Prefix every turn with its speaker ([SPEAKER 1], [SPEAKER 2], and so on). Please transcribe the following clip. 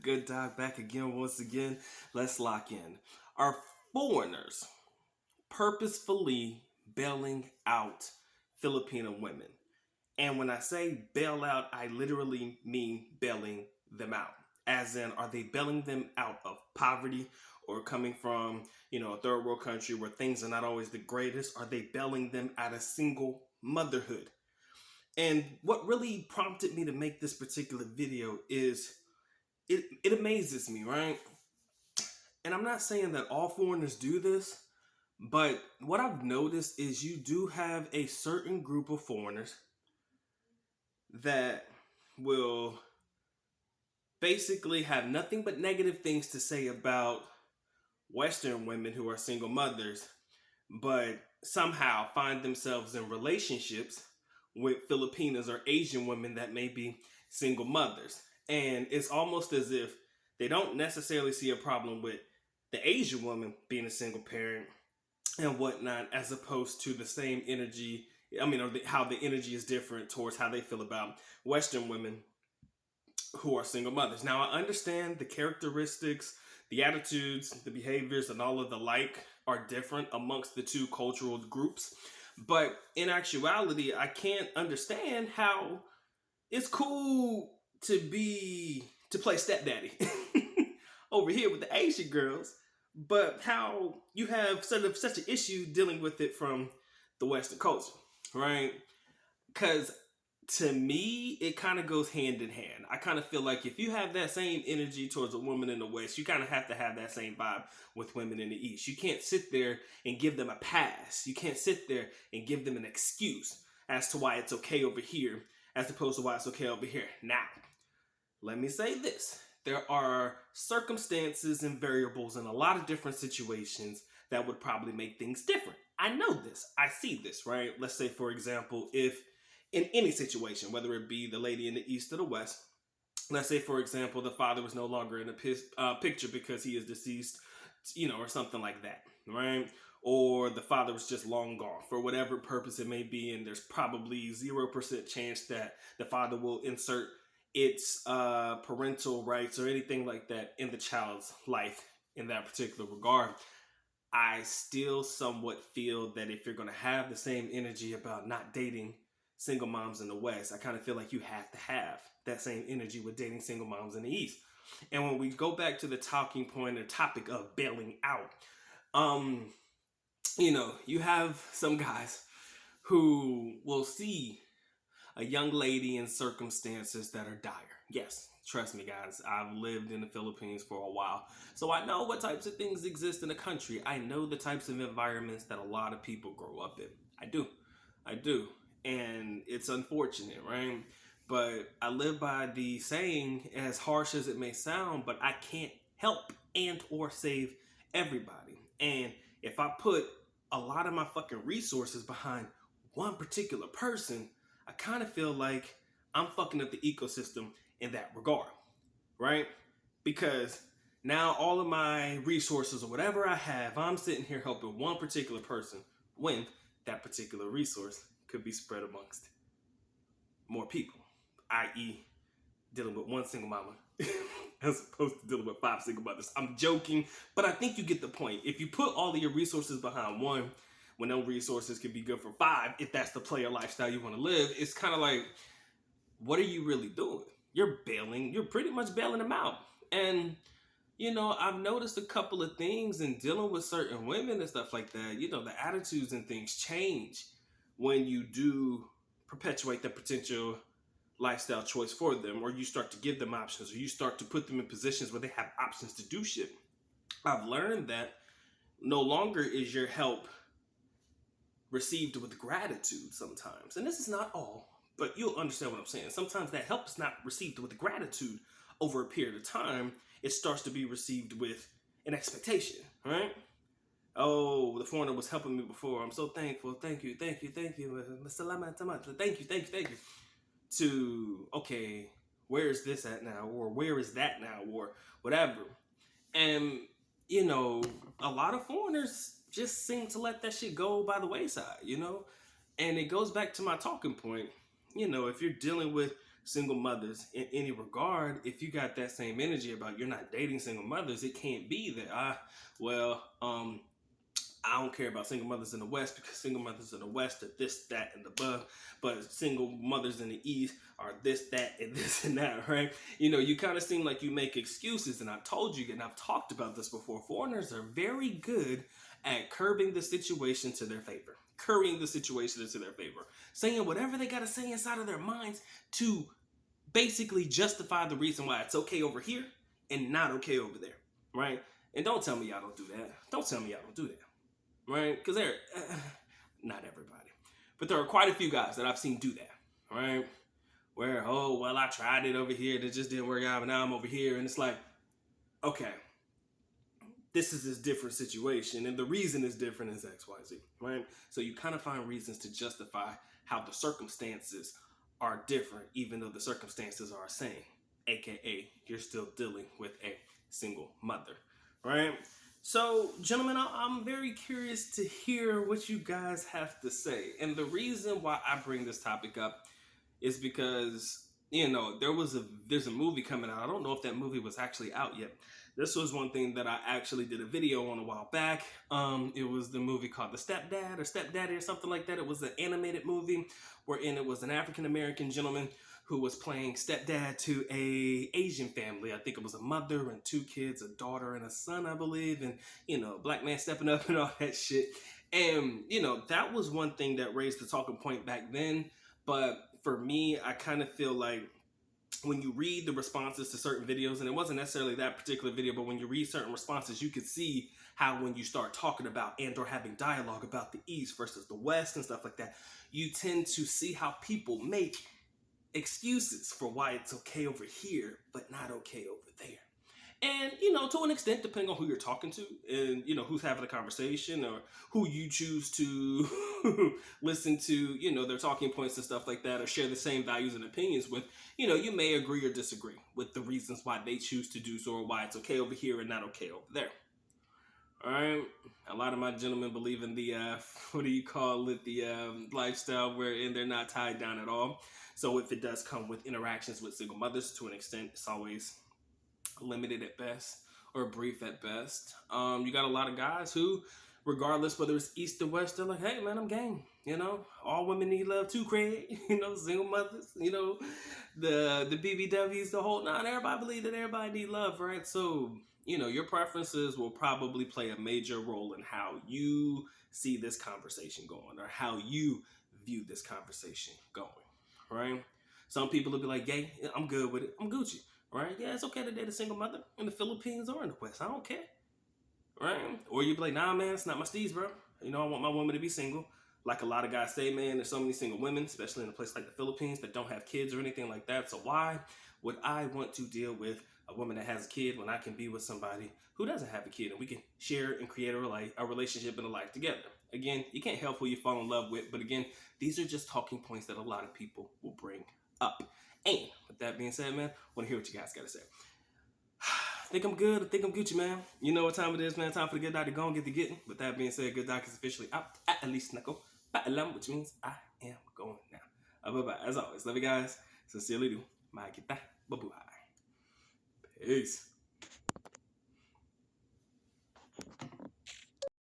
[SPEAKER 1] Good dog back again once again. Let's lock in. Are foreigners purposefully bailing out Filipino women? And when I say bail out, I literally mean bailing them out. As in, are they bailing them out of poverty or coming from, a third world country where things are not always the greatest? Are they bailing them out of single motherhood? And what really prompted me to make this particular video is it amazes me, right? And I'm not saying that all foreigners do this, but what I've noticed is you do have a certain group of foreigners that will basically have nothing but negative things to say about Western women who are single mothers, but somehow find themselves in relationships with Filipinas or Asian women that may be single mothers. And it's almost as if they don't necessarily see a problem with the Asian woman being a single parent and whatnot, as opposed to the same energy. How the energy is different towards how they feel about Western women who are single mothers. Now, I understand the characteristics, the attitudes, the behaviors, and all of the like are different amongst the two cultural groups. But in actuality, I can't understand how it's cool to play stepdaddy over here with the Asian girls, but how you have such an issue dealing with it from the Western culture, right? Because to me, it kind of goes hand in hand. I kind of feel like if you have that same energy towards a woman in the West, you kind of have to have that same vibe with women in the East. You can't sit there and give them a pass. You can't sit there and give them an excuse as to why it's okay over here as opposed to why it's okay over here. Now, let me say this. There are circumstances and variables in a lot of different situations that would probably make things different. I know this. I see this, right? Let's say, for example, if in any situation, whether it be the lady in the East or the West, let's say, for example, the father was no longer in the picture because he is deceased, or something like that, right? Or the father was just long gone for whatever purpose it may be, and there's probably 0% chance that the father will insert its parental rights or anything like that in the child's life in that particular regard. I still somewhat feel that if you're going to have the same energy about not dating single moms in the West, I kind of feel like you have to have that same energy with dating single moms in the East. And when we go back to the talking point or topic of bailing out, you have some guys who will see a young lady in circumstances that are dire. Yes, trust me, guys. I've lived in the Philippines for a while, so I know what types of things exist in the country. I know the types of environments that a lot of people grow up in. I do. And it's unfortunate, right? But I live by the saying, as harsh as it may sound, but I can't help and or save everybody. And if I put a lot of my fucking resources behind one particular person, I kind of feel like I'm fucking up the ecosystem in that regard, right? Because now all of my resources or whatever I have, I'm sitting here helping one particular person when that particular resource could be spread amongst more people, i.e. dealing with one single mama as opposed to dealing with 5 single mothers. I'm joking, but I think you get the point. If you put all of your resources behind one, when those resources can be good for 5, if that's the player lifestyle you want to live, it's kind of like, what are you really doing? You're pretty much bailing them out. And, I've noticed a couple of things in dealing with certain women and stuff like that. The attitudes and things change when you do perpetuate the potential lifestyle choice for them, or you start to give them options, or you start to put them in positions where they have options to do shit. I've learned that no longer is your help received with gratitude sometimes. And this is not all, but you'll understand what I'm saying. Sometimes that help is not received with gratitude over a period of time. It starts to be received with an expectation, right? Oh, the foreigner was helping me before. I'm so thankful. Thank you. Thank you. Thank you. To, okay, where is this at now? Or where is that now? Or whatever. And, a lot of foreigners just seem to let that shit go by the wayside, And it goes back to my talking point. If you're dealing with single mothers in any regard, if you got that same energy about you're not dating single mothers, it can't be that I don't care about single mothers in the West because single mothers in the West are this, that, and above, but single mothers in the East are this, that, and this and that, right? You know, you kind of seem like you make excuses, and I've told you, and I've talked about this before. Foreigners are very good at curbing the situation to their favor, currying the situation into their favor, saying whatever they got to say inside of their minds to basically justify the reason why it's okay over here and not okay over there, right? And don't tell me y'all don't do that. Don't tell me y'all don't do that. Right? Because not everybody, but there are quite a few guys that I've seen do that, right? Where, oh, well, I tried it over here, it just didn't work out, but now I'm over here, and it's like, okay, this is this different situation, and the reason is different is X, Y, Z, right? So you kind of find reasons to justify how the circumstances are different, even though the circumstances are the same, aka you're still dealing with a single mother, right? So, gentlemen, I'm very curious to hear what you guys have to say. And the reason why I bring this topic up is because, you know, there's a movie coming out. I don't know if that movie was actually out yet. This was one thing that I actually did a video on a while back. It was the movie called The Stepdad or Stepdaddy or something like that. It was an animated movie wherein it was an African-American gentleman who was playing stepdad to a Asian family. I think it was a mother and two kids, a daughter and a son, I believe. And, you know, black man stepping up and all that shit. And, you know, that was one thing that raised the talking point back then. But for me, I kind of feel like when you read the responses to certain videos, and it wasn't necessarily that particular video, but when you read certain responses, you could see how when you start talking about and or having dialogue about the East versus the West and stuff like that, you tend to see how people make excuses for why it's okay over here, but not okay over there. And, you know, to an extent, depending on who you're talking to and, you know, who's having a conversation or who you choose to listen to, you know, their talking points and stuff like that, or share the same values and opinions with, you know, you may agree or disagree with the reasons why they choose to do so or why it's okay over here and not okay over there. All right. A lot of my gentlemen believe in the, the lifestyle wherein they're not tied down at all. So if it does come with interactions with single mothers, to an extent, it's always limited at best or brief at best. You got a lot of guys who, regardless whether it's East or West, they're like, hey, man, I'm game. You know, all women need love too, Craig. You know, single mothers, you know, the BBWs, the whole nine. Everybody believe that everybody need love, right? So, you know, your preferences will probably play a major role in how you see this conversation going or how you view this conversation going, right? Some people will be like, "Gay, I'm good with it. I'm Gucci." Right? Yeah, it's okay to date a single mother in the Philippines or in the West. I don't care. Right? Or you be like, nah, man, it's not my steez, bro. You know, I want my woman to be single. Like a lot of guys say, man, there's so many single women, especially in a place like the Philippines, that don't have kids or anything like that. So why would I want to deal with a woman that has a kid when I can be with somebody who doesn't have a kid and we can share and create a relationship and a life together? Again, you can't help who you fall in love with. But again, these are just talking points that a lot of people will bring up. And with that being said, man, I want to hear what you guys got to say. I think I'm good. I think I'm Gucci, man. You know what time it is, man. Time for the good doctor to go and get the getting. With that being said, good doctor is officially out. At least knuckle. Which means I am going now. Bye-bye. As always, love you guys. Sincerely do. Bye. Peace.